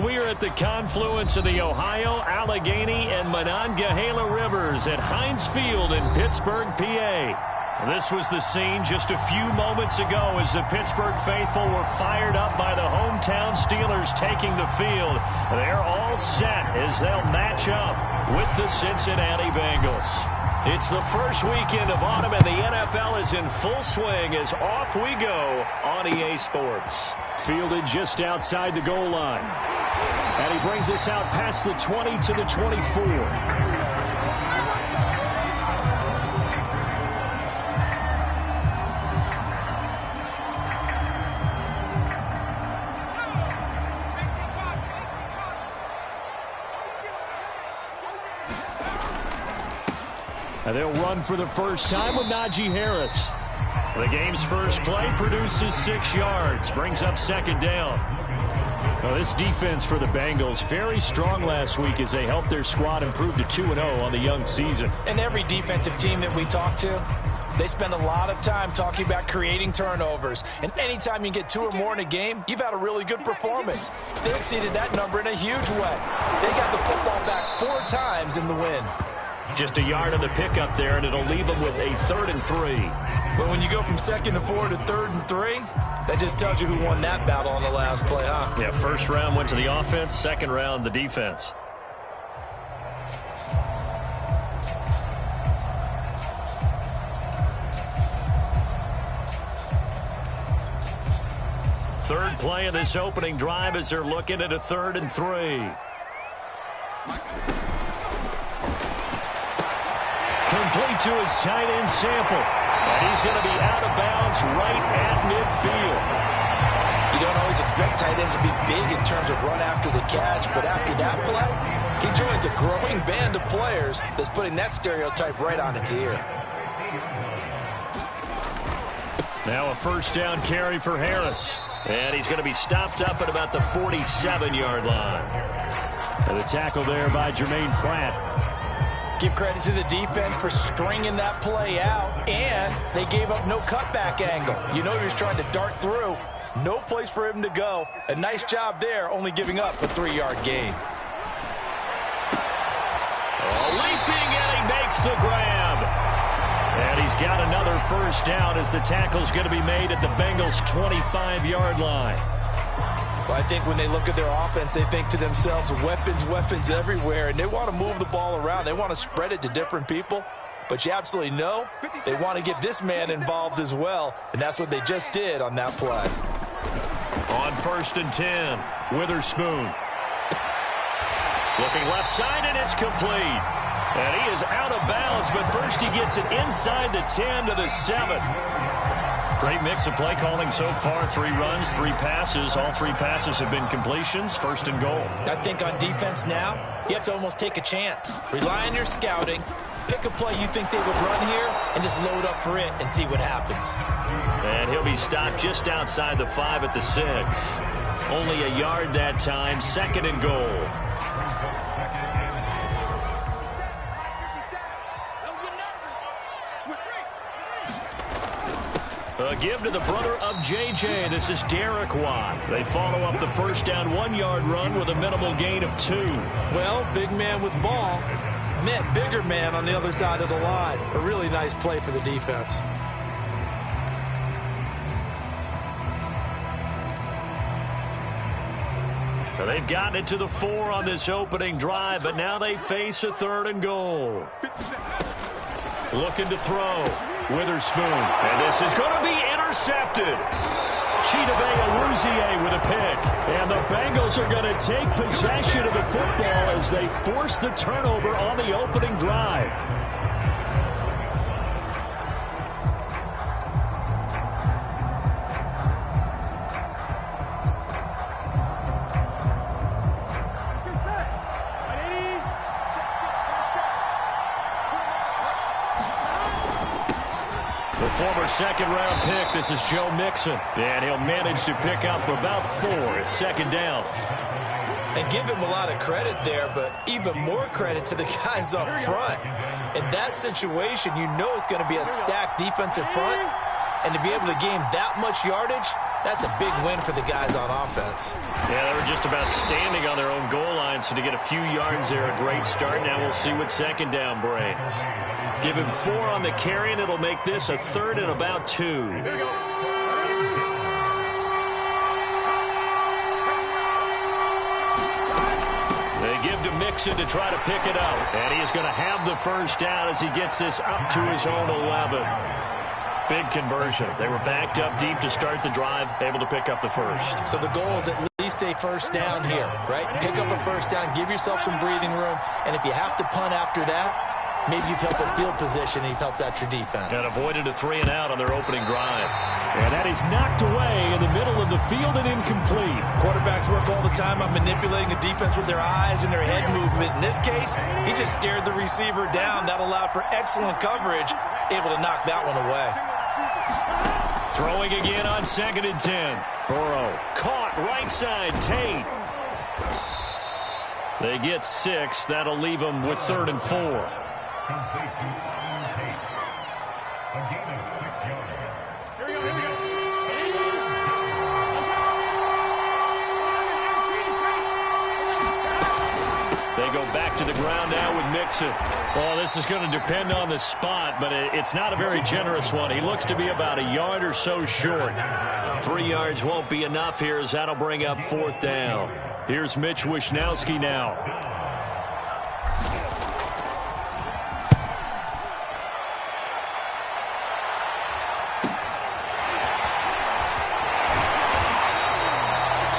We are at the confluence of the Ohio, Allegheny, and Monongahela Rivers at Heinz Field in Pittsburgh, PA. This was the scene just a few moments ago as the Pittsburgh faithful were fired up by the hometown Steelers taking the field. They're all set as they'll match up with the Cincinnati Bengals. It's the first weekend of autumn, and the NFL is in full swing as off we go on EA Sports. Fielded just outside the goal line. And he brings us out past the 20 to the 24. And they'll run for the first time with Najee Harris. The game's first play produces 6 yards, brings up second down. Now, this defense for the Bengals, very strong last week as they helped their squad improve to 2-0 on the young season. And every defensive team that we talk to, they spend a lot of time talking about creating turnovers. And anytime you get 2 or more in a game, you've had a really good performance. They exceeded that number in a huge way. They got the football back 4 times in the win. Just a yard on the pickup there, and it'll leave them with a 3rd and 3. But when you go from 2nd and 4 to 3rd and 3, that just tells you who won that battle on the last play, huh? Yeah, first round went to the offense, second round the defense. Third play of this opening drive as they're looking at a 3rd and 3. Complete to his tight end Sample. And he's going to be out of bounds right at midfield. You don't always expect tight ends to be big in terms of run after the catch, but after that play, he joins a growing band of players that's putting that stereotype right on its ear. Now a first down carry for Harris. And he's going to be stopped up at about the 47-yard line. And the tackle there by Jermaine Pratt. Give credit to the defense for stringing that play out, and they gave up no cutback angle. You know he was trying to dart through. No place for him to go. A nice job there, only giving up a 3-yard gain. Leaping, and he makes the grab. And he's got another first down as the tackle's going to be made at the Bengals' 25-yard line. Well, I think when they look at their offense, they think to themselves, weapons, weapons everywhere, and they want to move the ball around. They want to spread it to different people, but you absolutely know they want to get this man involved as well, and that's what they just did on that play. On 1st and 10, Witherspoon. Looking left side, and it's complete. And he is out of bounds, but first he gets it inside the 10 to the 7. Great mix of play calling so far. 3 runs, 3 passes. All 3 passes have been completions. 1st and goal. I think on defense now, you have to almost take a chance. Rely on your scouting. Pick a play you think they would run here and just load up for it and see what happens. And he'll be stopped just outside the 5 at the 6. Only a yard that time. 2nd and goal. A give to the brother of J.J. This is Derek Watt. They follow up the first down 1-yard run with a minimal gain of 2. Well, big man with ball met bigger man on the other side of the line. A really nice play for the defense. They've gotten it to the 4 on this opening drive, but now they face a 3rd and goal. Looking to throw. Witherspoon. And this is going to be intercepted. Chidobe Awuzie with a pick. And the Bengals are going to take possession of the football as they force the turnover on the opening drive. Former 2nd-round pick. This is Joe Mixon. And he'll manage to pick up about 4 at 2nd down. And give him a lot of credit there, but even more credit to the guys up front. In that situation, you know it's going to be a stacked defensive front. And to be able to gain that much yardage, That's a big win for the guys on offense. Yeah, they were just about standing on their own goal line, so to get a few yards there, a great start. Now we'll see what second down brings. Give him 4 on the carry, and it'll make this a 3rd and about 2. They give to Mixon to try to pick it up. And he is going to have the first down as he gets this up to his own 11. Big conversion. They were backed up deep to start the drive, able to pick up the first. So the goal is at least a first down here, right? Pick up a first down, give yourself some breathing room, and if you have to punt after that, maybe you've helped with field position and you've helped out your defense. And avoided a 3-and-out on their opening drive. And that is knocked away in the middle of the field and incomplete. Quarterbacks work all the time on manipulating the defense with their eyes and their head movement. In this case, he just stared the receiver down. That allowed for excellent coverage, able to knock that one away. Throwing again on 2nd and 10. Burrow caught right side. Tate. They get 6. That'll leave them with 3rd and 4. They go back to the ground now with Mixon. Well, this is going to depend on the spot, but it's not a very generous one. He looks to be about a yard or so short. 3 yards won't be enough here as that'll bring up 4th down. Here's Mitch Wishnowski now.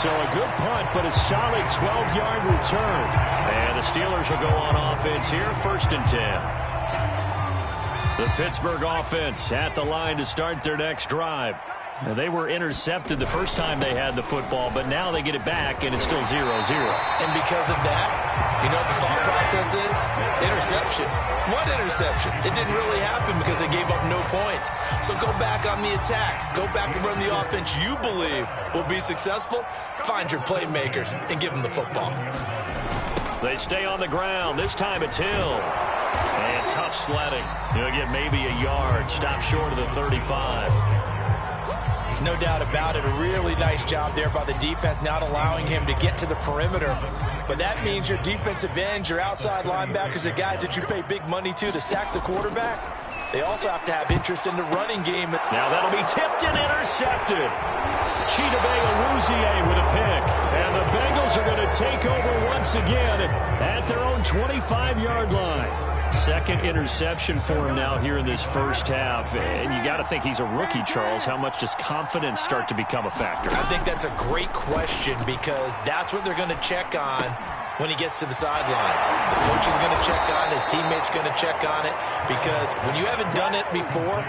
So a good punt, but a solid 12-yard return. And the Steelers will go on offense here, 1st and 10. The Pittsburgh offense at the line to start their next drive. Now, they were intercepted the first time they had the football, but now they get it back, and it's still 0-0. And because of that, you know what the thought process is? Interception. What interception? It didn't really happen because they gave up no points. So go back on the attack. Go back and run the offense you believe will be successful. Find your playmakers and give them the football. They stay on the ground. This time it's Hill. And tough sledding. He'll get maybe a yard. Stop short of the 35. No doubt about it. A really nice job there by the defense, not allowing him to get to the perimeter. But that means your defensive ends, your outside linebackers, the guys that you pay big money to sack the quarterback, they also have to have interest in the running game. Now that'll be tipped and intercepted. Chidobe Awuzie with a pick. And the Bengals are going to take over once again at their own 25-yard line. 2nd interception for him now here in this first half. And you got to think he's a rookie, Charles. How much does confidence start to become a factor? I think that's a great question because that's what they're going to check on when he gets to the sidelines. The coach is going to check on it. His teammates going to check on it because when you haven't done it before,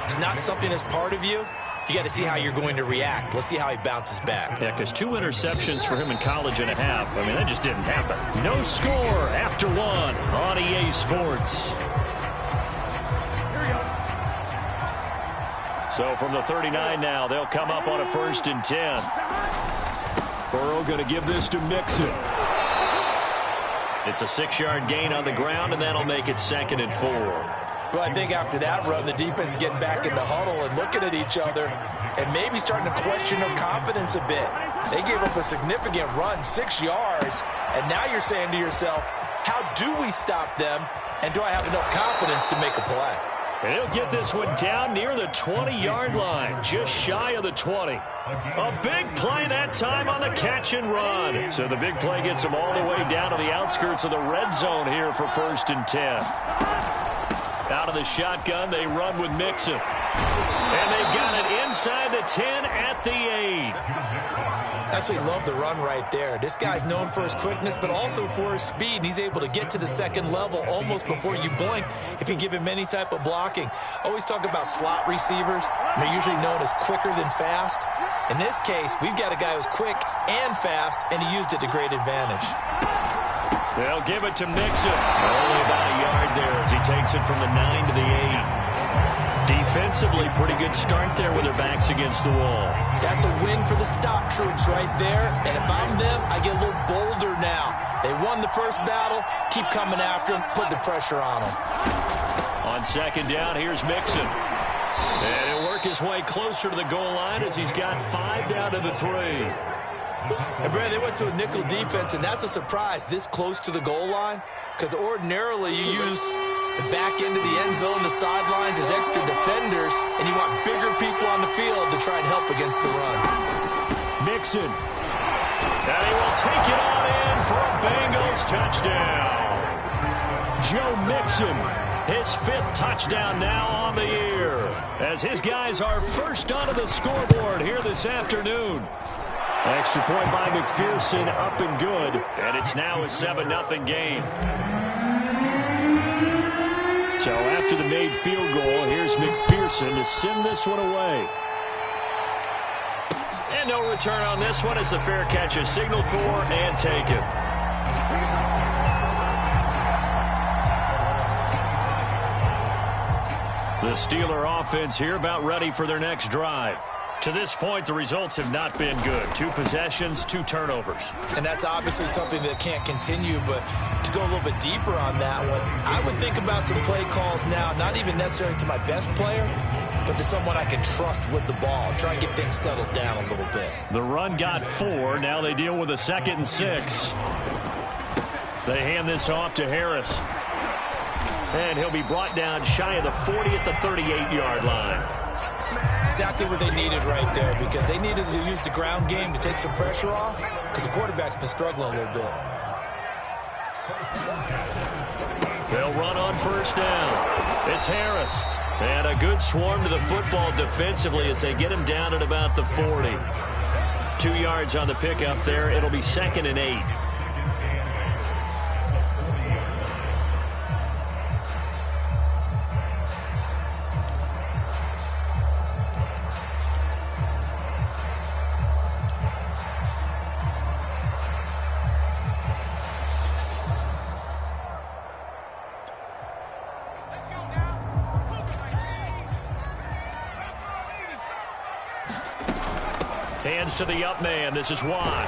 it's not something that's part of you. You got to see how you're going to react. Let's see how he bounces back. Yeah, because 2 interceptions for him in college and a half. I mean, that just didn't happen. No score after 1 on EA Sports. So from the 39 now, they'll come up on a 1st and 10. Burrow going to give this to Mixon. It's a 6-yard gain on the ground, and that'll make it 2nd and 4. Well, I think after that run, the defense is getting back in the huddle and looking at each other and maybe starting to question their confidence a bit. They gave up a significant run, 6 yards, and now you're saying to yourself, how do we stop them, and do I have enough confidence to make a play? And he'll get this one down near the 20-yard line, just shy of the 20. A big play that time on the catch and run. So the big play gets him all the way down to the outskirts of the red zone here for 1st and 10. Out of the shotgun, they run with Mixon. And they got it inside the 10 at the 8. Actually love the run right there. This guy's known for his quickness, but also for his speed. He's able to get to the 2nd level almost before you blink if you give him any type of blocking. Always talk about slot receivers. They're usually known as quicker than fast. In this case, we've got a guy who's quick and fast, and he used it to great advantage. They'll give it to Mixon. Only about a yard there as he takes it from the 9 to the 8. Defensively, pretty good start there with their backs against the wall. That's a win for the stop troops right there. And if I'm them, I get a little bolder now. They won the first battle. Keep coming after them. Put the pressure on them. On 2nd down, here's Mixon. And he'll work his way closer to the goal line as he's got 5 down to the 3. And Brad, they went to a nickel defense, and that's a surprise this close to the goal line, because ordinarily you use the back end of the end zone, the sidelines as extra defenders, and you want bigger people on the field to try and help against the run. Mixon. And he will take it on in for a Bengals touchdown. Joe Mixon, his 5th touchdown now on the year, as his guys are first onto the scoreboard here this afternoon. Extra point by McPherson, up and good, and it's now a 7-0 game. So after the made field goal, here's McPherson to send this one away. And no return on this one as the fair catch is signaled for and taken. The Steeler offense here about ready for their next drive. To this point, the results have not been good. 2 possessions, 2 turnovers. And that's obviously something that can't continue, but to go a little bit deeper on that one, I would think about some play calls now, not even necessarily to my best player, but to someone I can trust with the ball. Try and get things settled down a little bit. The run got 4. Now they deal with a 2nd and 6. They hand this off to Harris. And he'll be brought down shy of the 40 at the 38-yard line. Exactly what they needed right there, because they needed to use the ground game to take some pressure off, because the quarterback's been struggling a little bit. They'll run on 1st down. It's Harris. And a good swarm to the football defensively as they get him down at about the 40. 2 yards on the pickup there. It'll be 2nd and 8. Hands to the up man. This is Watt.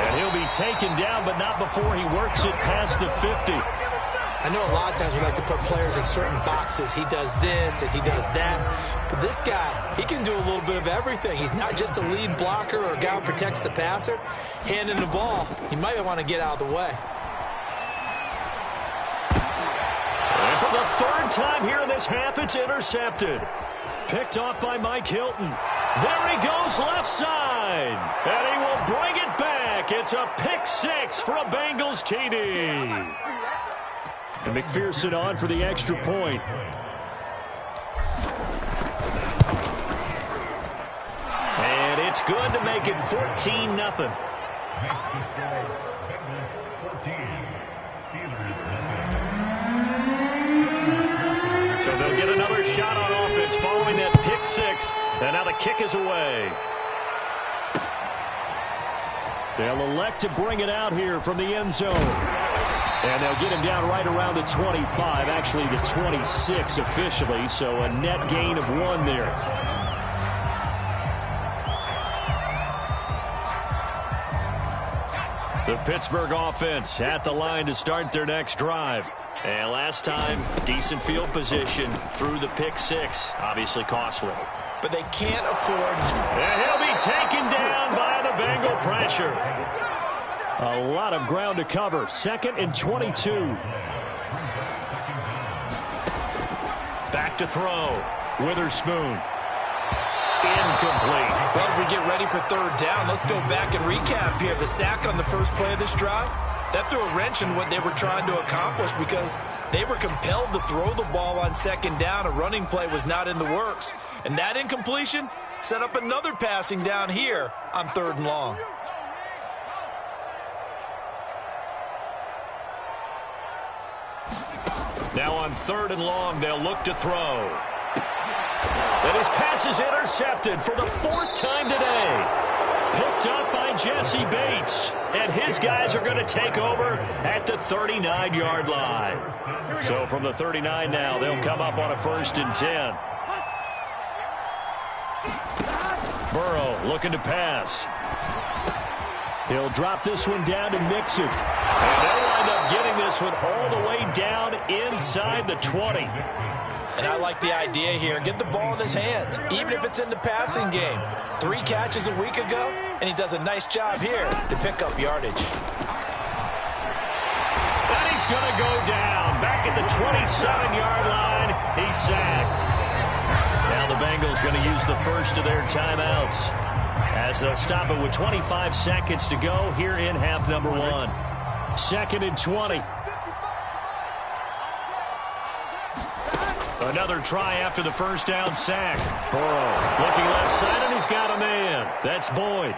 And he'll be taken down, but not before he works it past the 50. I know a lot of times we like to put players in certain boxes. He does this and he does that. But this guy, he can do a little bit of everything. He's not just a lead blocker or a guy who protects the passer. Handing the ball, he might want to get out of the way. And for the 3rd time here in this half, it's intercepted. Picked off by Mike Hilton. There he goes left side. And he will bring it back. It's a pick 6 for a Bengals TD. And McPherson on for the extra point. And it's good to make it 14-0. So they'll get another shot on offense following that pick 6. And now the kick is away. They'll elect to bring it out here from the end zone. And they'll get him down right around the 25, actually the 26 officially, so a net gain of 1 there. The Pittsburgh offense at the line to start their next drive. And last time, decent field position through the pick 6, obviously costly. But they can't afford. And he'll be taken down by the Bengal pressure. A lot of ground to cover. 2nd and 22. Back to throw. Witherspoon. Incomplete. Well, as we get ready for 3rd down, let's go back and recap here. The sack on the first play of this drive, that threw a wrench in what they were trying to accomplish because they were compelled to throw the ball on 2nd down. A running play was not in the works. And that incompletion set up another passing down here on 3rd and long. Now on 3rd and long, they'll look to throw. And his pass is intercepted for the 4th time today. Picked up by Jesse Bates. And his guys are going to take over at the 39-yard line. So from the 39 now, they'll come up on a 1st and 10. Burrow looking to pass. He'll drop this one down to Mixon. And they'll wind up getting this one all the way down inside the 20. And I like the idea here. Get the ball in his hands, even if it's in the passing game. 3 catches a week ago, and he does a nice job here to pick up yardage. And he's going to go down. Back at the 27-yard line, he's sacked. Now the Bengals going to use the first of their timeouts as they'll stop it with 25 seconds to go here in half number 1. 2nd and 20. Another try after the first down sack. Burrow looking left side, and he's got a man. That's Boyd.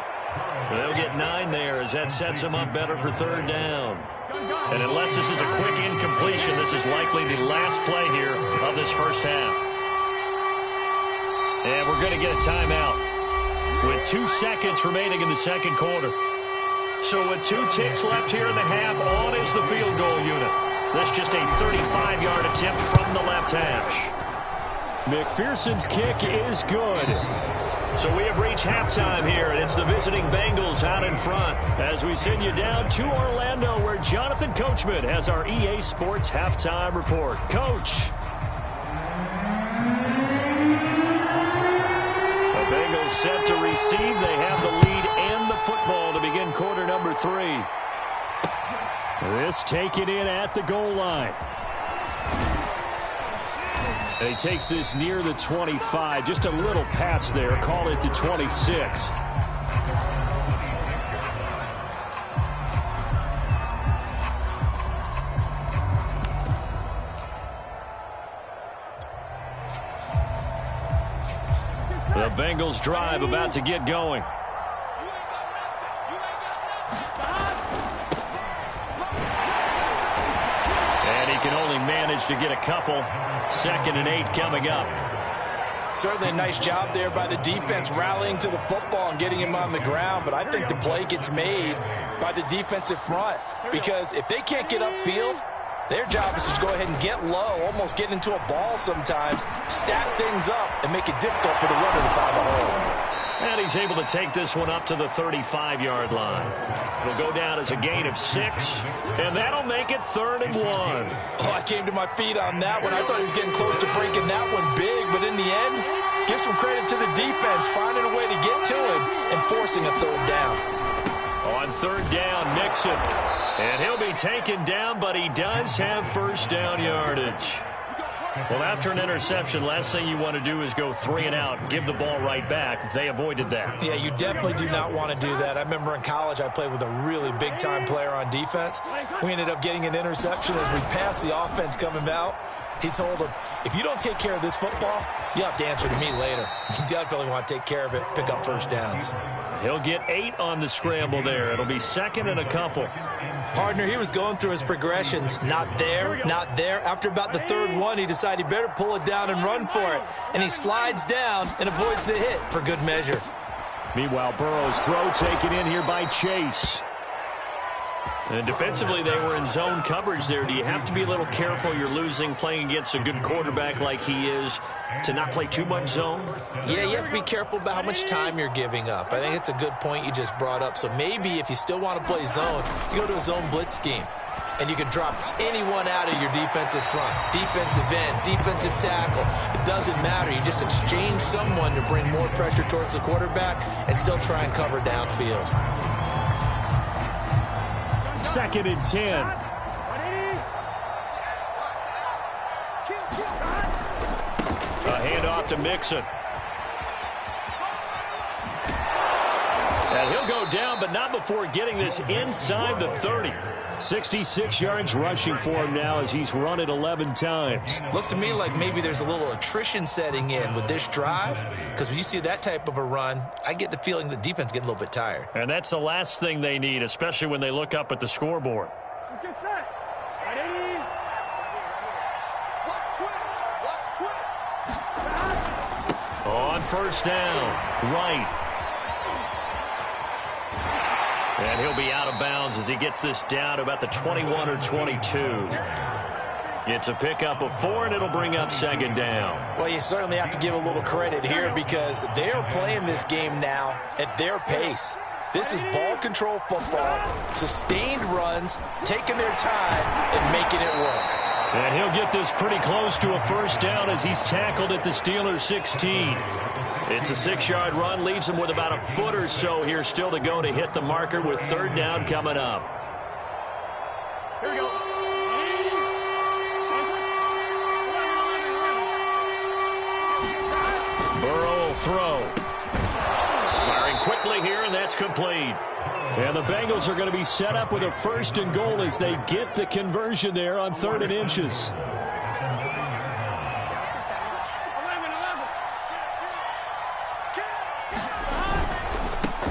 They'll get 9 there as that sets him up better for 3rd down. And unless this is a quick incompletion, this is likely the last play here of this first half. And we're going to get a timeout with 2 seconds remaining in the second quarter. So with 2 ticks left here in the half, on is the field goal unit. That's just a 35-yard attempt from the left hash. McPherson's kick is good. So we have reached halftime here, and it's the visiting Bengals out in front as we send you down to Orlando, where Jonathan Coachman has our EA Sports halftime report. Coach. The Bengals set to receive. They have the lead and the football to begin quarter number 3. This taken in at the goal line. And he takes this near the 25. Just a little pass there. Call it the 26. The Bengals drive about to get going. Can only manage to get a couple. 2nd and 8 coming up. Certainly a nice job there by the defense rallying to the football and getting him on the ground, but I think the play gets made by the defensive front, because if they can't get upfield, their job is to go ahead and get low, almost get into a ball sometimes, stack things up, and make it difficult for the runner to find a hole. And he's able to take this one up to the 35-yard line. It'll go down as a gain of 6, and that'll make it 3rd and 1. Oh, I came to my feet on that one. I thought he was getting close to breaking that one big, but in the end, give some credit to the defense, finding a way to get to him and forcing a 3rd down. On 3rd down, Mixon. And he'll be taken down, but he does have first down yardage. Well, after an interception, last thing you want to do is go 3 and out, give the ball right back. They avoided that. Yeah, you definitely do not want to do that. I remember in college I played with a really big-time player on defense. We ended up getting an interception as we passed the offense coming out. He told him, if you don't take care of this football, you have to answer to me later. You definitely want to take care of it, pick up first downs. He'll get 8 on the scramble there. It'll be 2nd and a couple. Partner, he was going through his progressions. Not there, not there. After about the 3rd one, he decided he better pull it down and run for it. And he slides down and avoids the hit for good measure. Meanwhile, Burrow's throw taken in here by Chase. And defensively, they were in zone coverage there. Do you have to be a little careful? You're losing, playing against a good quarterback like he is, to not play too much zone? Yeah, you have to be careful about how much time you're giving up. I think it's a good point you just brought up. So maybe if you still want to play zone, you go to a zone blitz scheme. And you can drop anyone out of your defensive front. Defensive end, defensive tackle. It doesn't matter. You just exchange someone to bring more pressure towards the quarterback and still try and cover downfield. 2nd and 10. A handoff to Mixon. And he'll go down, but not before getting this inside the 30. 66 yards rushing for him now as he's run it 11 times. Looks to me like maybe there's a little attrition setting in with this drive, because when you see that type of a run, I get the feeling the defense getting a little bit tired. And that's the last thing they need, especially when they look up at the scoreboard. Let's get set. Ready? On first down, right. And he'll be out of bounds as he gets this down to about the 21 or 22. It's a pickup of 4, and it'll bring up 2nd down. Well, you certainly have to give a little credit here because they're playing this game now at their pace. This is ball control football, sustained runs, taking their time, and making it work. And he'll get this pretty close to a first down as he's tackled at the Steelers' 16. It's a 6-yard run, leaves him with about a foot or so here still to go to hit the marker with third down coming up. Here we go. Burrow will throw. Firing quickly here, and that's complete. And the Bengals are going to be set up with a first and goal as they get the conversion there on 3rd and inches.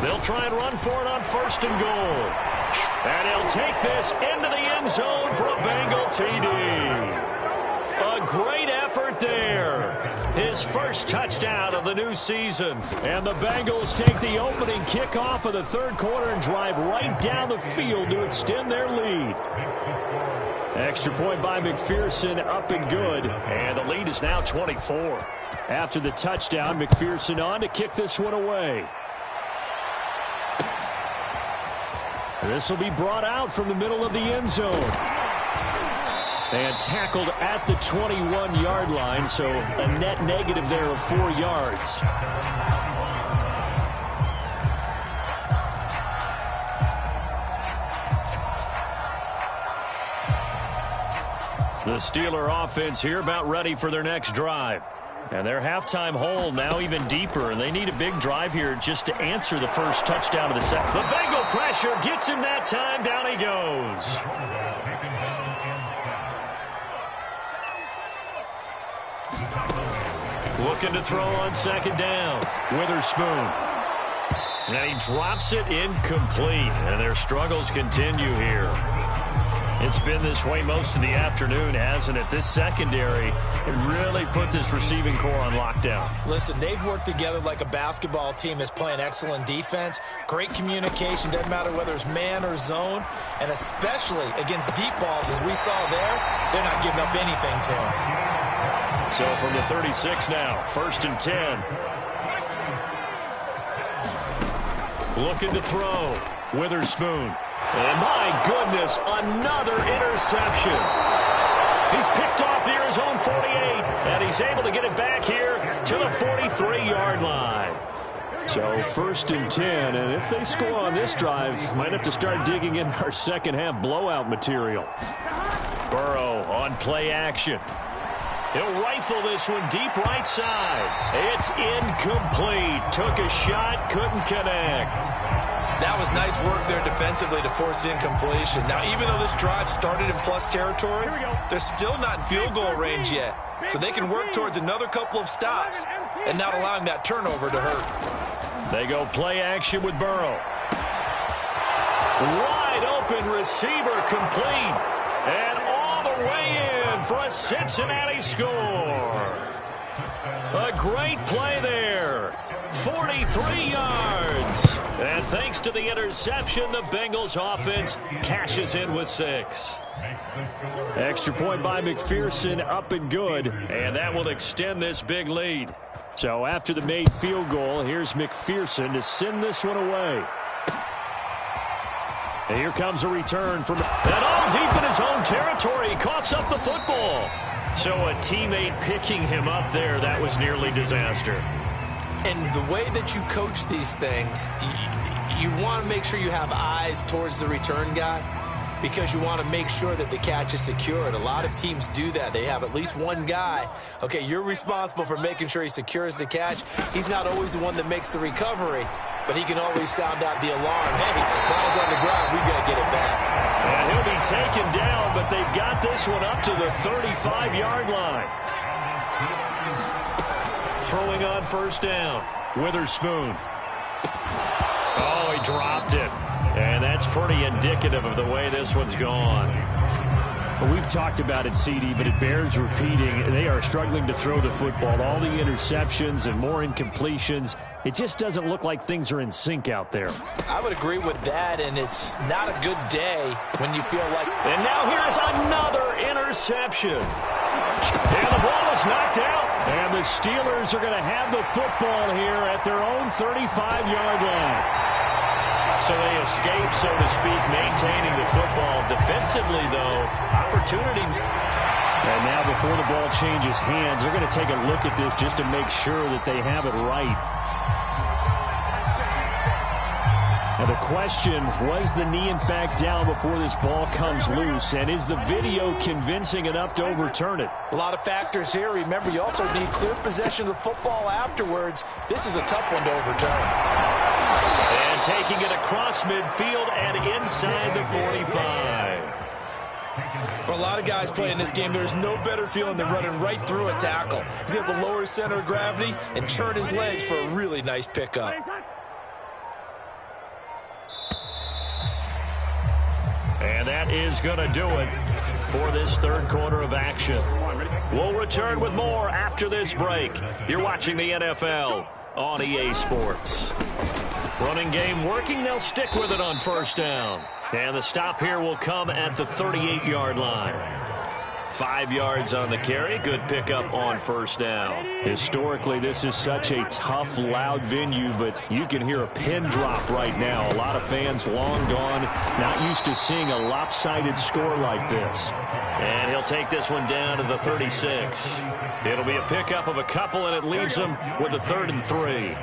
They'll try and run for it on 1st and goal. And he'll take this into the end zone for a Bengal TD. A great effort there. His first touchdown of the new season. And the Bengals take the opening kickoff of the 3rd quarter and drive right down the field to extend their lead. Extra point by McPherson, up and good. And the lead is now 24. After the touchdown, McPherson on to kick this one away. This will be brought out from the middle of the end zone. And tackled at the 21-yard line, so a net negative there of 4 yards. The Steeler offense here about ready for their next drive. And their halftime hole now even deeper, and they need a big drive here just to answer the first touchdown of the set. The Bengal pressure gets him that time. Down he goes. Looking to throw on 2nd down. Witherspoon. And he drops it incomplete, and their struggles continue here. It's been this way most of the afternoon, hasn't it? This secondary really put this receiving core on lockdown. Listen, they've worked together like a basketball team that's playing excellent defense. Great communication, doesn't matter whether it's man or zone. And especially against deep balls, as we saw there, they're not giving up anything to them. So from the 36 now, 1st and 10. Looking to throw. Witherspoon. And my goodness, another interception. He's picked off near his own 48, and he's able to get it back here to the 43-yard line. So 1st and 10, and if they score on this drive, might have to start digging in our second half blowout material. Burrow on play action. He'll rifle this one deep right side. It's incomplete. Took a shot, couldn't connect. That was nice work there defensively to force incompletion. Now, even though this drive started in plus territory, they're still not in field goal range yet. So they can work towards another couple of stops and not allowing that turnover to hurt. They go play action with Burrow. Wide open receiver complete. And all the way in for a Cincinnati score. A great play there. 43 yards. And thanks to the interception, the Bengals offense cashes in with 6. Extra point by McPherson, up and good. And that will extend this big lead. So after the made field goal, here's McPherson to send this one away. And here comes a return from... And all deep in his own territory, he coughs up the football. So a teammate picking him up there, that was nearly disaster. And the way that you coach these things, you want to make sure you have eyes towards the return guy because you want to make sure that the catch is secure. And a lot of teams do that. They have at least one guy. Okay, you're responsible for making sure he secures the catch. He's not always the one that makes the recovery, but he can always sound out the alarm. Hey, ball's on the ground. We got to get it back. And he'll be taken down, but they've got this one up to the 35-yard line. Throwing on 1st down. Witherspoon. Oh, he dropped it. And that's pretty indicative of the way this one's gone. Well, we've talked about it, CD, but it bears repeating. They are struggling to throw the football. All the interceptions and more incompletions. It just doesn't look like things are in sync out there. I would agree with that, and it's not a good day when you feel like... And now here's another interception. And the ball is knocked out. And the Steelers are going to have the football here at their own 35-yard line. So they escape, so to speak, maintaining the football. Defensively, though, opportunity. And now before the ball changes hands, they're going to take a look at this just to make sure that they have it right. Now the question, was the knee in fact down before this ball comes loose? And is the video convincing enough to overturn it? A lot of factors here. Remember, you also need clear possession of the football afterwards. This is a tough one to overturn. And taking it across midfield and inside the 45. For a lot of guys playing this game, there's no better feeling than running right through a tackle. He's able to lower his center of gravity and turn his legs for a really nice pickup. And that is going to do it for this third quarter of action. We'll return with more after this break. You're watching the NFL on EA Sports. Running game working. They'll stick with it on first down. And the stop here will come at the 38-yard line. 5 yards on the carry. Good pickup on first down. Historically, this is such a tough, loud venue, but you can hear a pin drop right now. A lot of fans long gone, not used to seeing a lopsided score like this. And he'll take this one down to the 36. It'll be a pickup of a couple, and it leaves him with a 3rd and 3.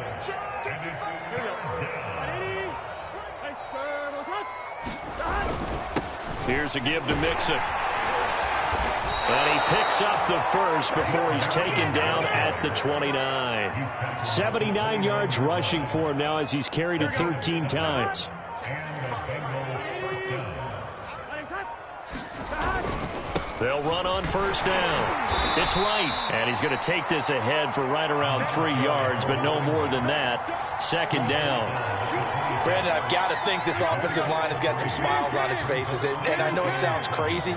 Here's a give to Mixon. And he picks up the first before he's taken down at the 29. 79 yards rushing for him now as he's carried it 13 times. They'll run on first down. It's right. And he's going to take this ahead for right around 3 yards, but no more than that. Second down. Brandon, I've got to think this offensive line has got some smiles on its faces. And I know it sounds crazy,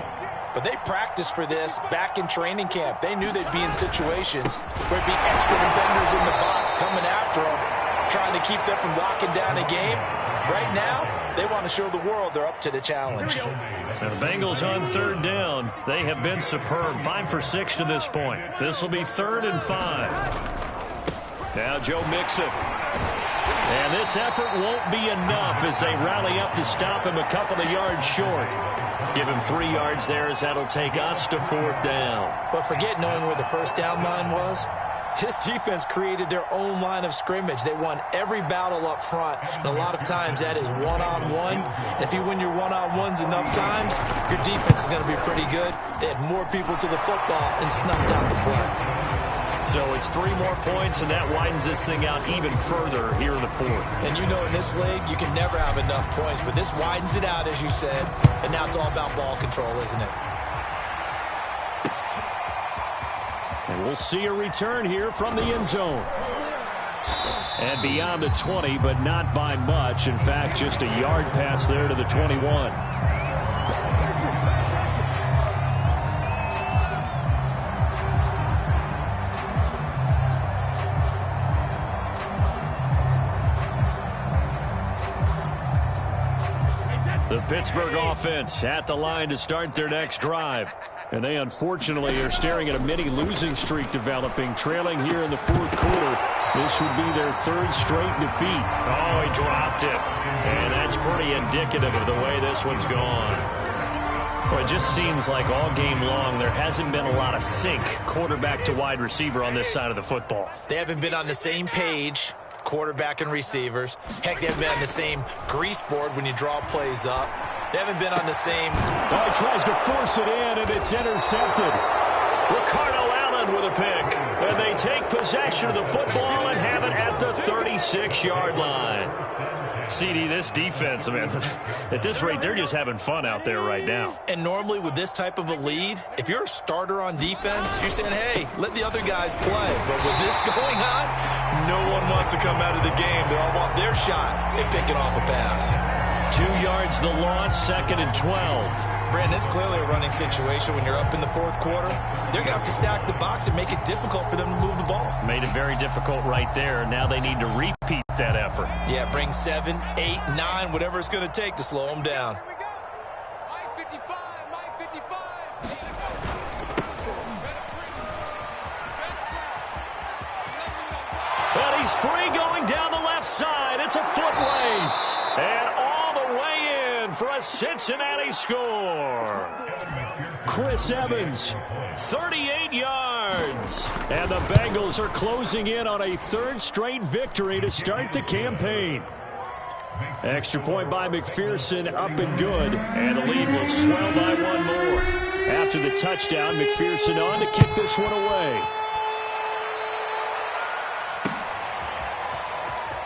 but they practiced for this back in training camp. They knew they'd be in situations where it'd be extra defenders in the box coming after them, trying to keep them from locking down a game. Right now, they want to show the world they're up to the challenge. Now the Bengals on third down. They have been superb. 5 for 6 to this point. This will be 3rd and 5. Now Joe Mixon. And this effort won't be enough as they rally up to stop him a couple of yards short. Give him 3 yards there as that'll take us to 4th down. But forget knowing where the first down line was. This defense created their own line of scrimmage. They won every battle up front, and a lot of times that is one-on-one. And if you win your one-on-ones enough times, your defense is going to be pretty good. They had more people to the football and snuffed out the play. So it's 3 more points, and that widens this thing out even further here in the 4th. And you know in this league, you can never have enough points, but this widens it out, as you said, and now it's all about ball control, isn't it? And we'll see a return here from the end zone. And beyond the 20, but not by much. In fact, just a yard pass there to the 21. The Pittsburgh offense at the line to start their next drive. And they unfortunately are staring at a mini losing streak developing, trailing here in the 4th quarter. This would be their 3rd straight defeat. Oh, he dropped it. And that's pretty indicative of the way this one's gone. Well, it just seems like all game long there hasn't been a lot of sync quarterback to wide receiver on this side of the football. They haven't been on the same page, quarterback and receivers. Heck, they haven't been on the same grease board when you draw plays up. They haven't been on the same. Oh, he tries to force it in, and it's intercepted. Ricardo Allen with a pick. And they take possession of the football and have it at the 36-yard line. CD, this defense, man, at this rate, they're just having fun out there right now. And normally with this type of a lead, if you're a starter on defense, you're saying, hey, let the other guys play. But with this going on, no one wants to come out of the game. They all want their shot at picking off a pass. 2 yards the loss, 2nd and 12. Brandon, it's clearly a running situation when you're up in the 4th quarter. They're going to have to stack the box and make it difficult for them to move the ball. Made it very difficult right there. Now they need to repeat that effort. Yeah, bring 7, 8, 9, whatever it's going to take to slow them down. And he's free going down the left side. It's a foot race. And all the way in for a Cincinnati score. Chris Evans, 38 yards. And the Bengals are closing in on a third straight victory to start the campaign. Extra point by McPherson, up and good. And the lead will swell by one more. After the touchdown, McPherson on to kick this one away.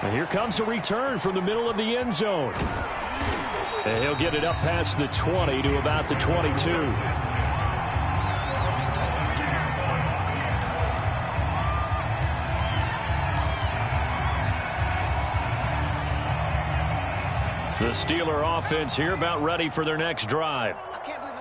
And here comes a return from the middle of the end zone. And he'll get it up past the 20 to about the 22. The Steeler offense here about ready for their next drive.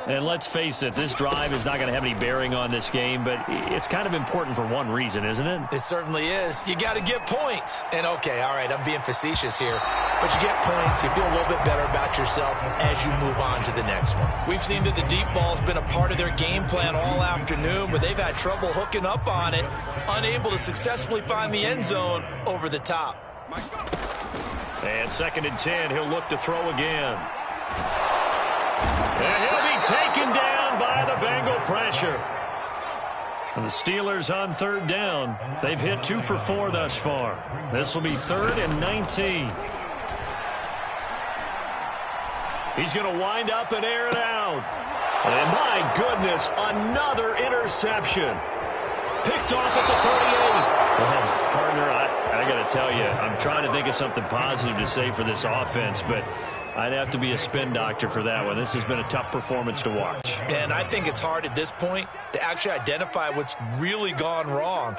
And let's face it, this drive is not going to have any bearing on this game, but it's kind of important for one reason, isn't it? It certainly is. You got to get points. And, okay, all right, I'm being facetious here. But you get points, you feel a little bit better about yourself as you move on to the next one. We've seen that the deep ball's been a part of their game plan all afternoon, but they've had trouble hooking up on it, unable to successfully find the end zone over the top. And 2nd and 10, he'll look to throw again. And he'll be taken down by the Bengal pressure. And the Steelers on 3rd down. They've hit 2 for 4 thus far. This will be 3rd and 19. He's going to wind up and air it out. And my goodness, another interception. Picked off at the 38. Well, partner, I got to tell you, I'm trying to think of something positive to say for this offense, but I'd have to be a spin doctor for that one. This has been a tough performance to watch. And I think it's hard at this point to actually identify what's really gone wrong.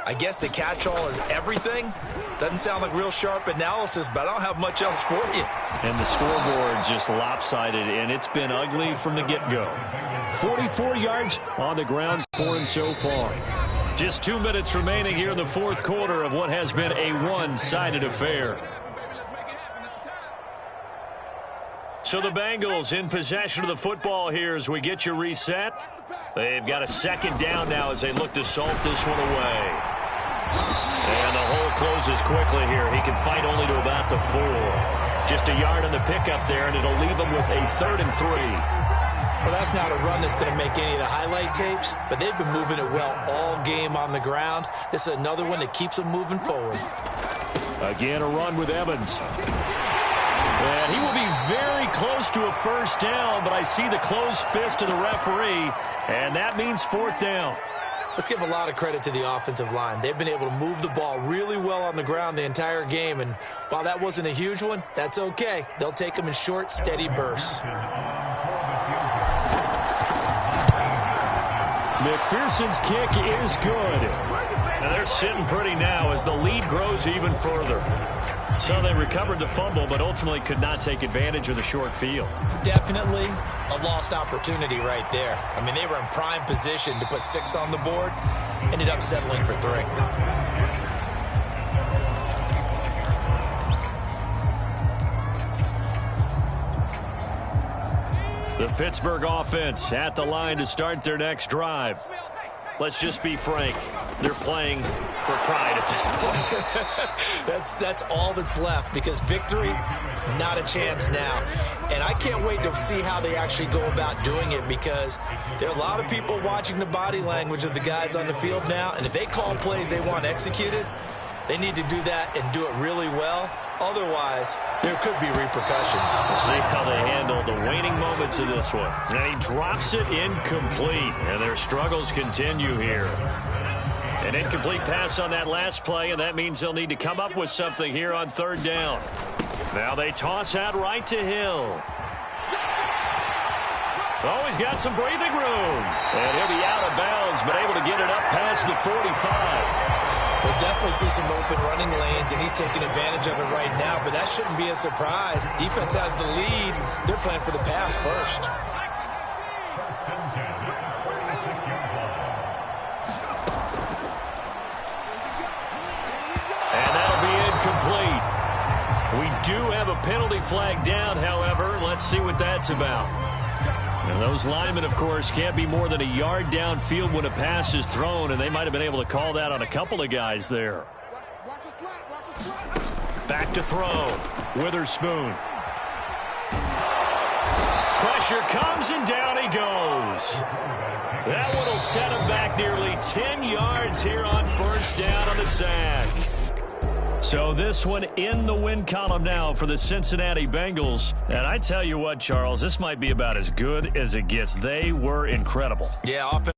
I guess the catch-all is everything. Doesn't sound like real sharp analysis, but I don't have much else for you. And the scoreboard just lopsided, and it's been ugly from the get-go. 44 yards on the ground for him so far. Just 2 minutes remaining here in the 4th quarter of what has been a one-sided affair. So the Bengals in possession of the football here as we get you reset. They've got a 2nd down now as they look to salt this one away. And the hole closes quickly here. He can fight only to about the 4. Just a yard on the pickup there, and it'll leave him with a 3rd and 3. Well, that's not a run that's going to make any of the highlight tapes, but they've been moving it well all game on the ground. This is another one that keeps them moving forward. Again, a run with Evans. And he will be very close to a 1st down, but I see the closed fist of the referee, and that means 4th down. Let's give a lot of credit to the offensive line. They've been able to move the ball really well on the ground the entire game, and while that wasn't a huge one, that's okay. They'll take them in short, steady bursts. McPherson's kick is good. And they're sitting pretty now as the lead grows even further. So they recovered the fumble, but ultimately could not take advantage of the short field. Definitely a lost opportunity right there. I mean, they were in prime position to put 6 on the board. Ended up settling for 3. The Pittsburgh offense at the line to start their next drive. Let's just be frank. They're playing for pride at this point. That's all that's left, because victory, not a chance now. And I can't wait to see how they actually go about doing it, because there are a lot of people watching the body language of the guys on the field now, and if they call plays they want executed, they need to do that and do it really well. Otherwise, there could be repercussions. We'll see how they handle the waning moments of this one. And he drops it incomplete, and their struggles continue here. An incomplete pass on that last play, and that means they'll need to come up with something here on 3rd down. Now they toss out right to Hill. Oh, he's got some breathing room. And he'll be out of bounds, but able to get it up past the 45. We'll definitely see some open running lanes, and he's taking advantage of it right now, but that shouldn't be a surprise. Defense has the lead. They're playing for the pass first. And that'll be incomplete. We do have a penalty flag down, however. Let's see what that's about. And those linemen, of course, can't be more than a yard downfield when a pass is thrown, and they might have been able to call that on a couple of guys there. Back to throw. Witherspoon. Pressure comes, and down he goes. That one will set him back nearly 10 yards here on first down on the sack. So this one in the win column now for the Cincinnati Bengals. And I tell you what, Charles, this might be about as good as it gets. They were incredible. Yeah, offense.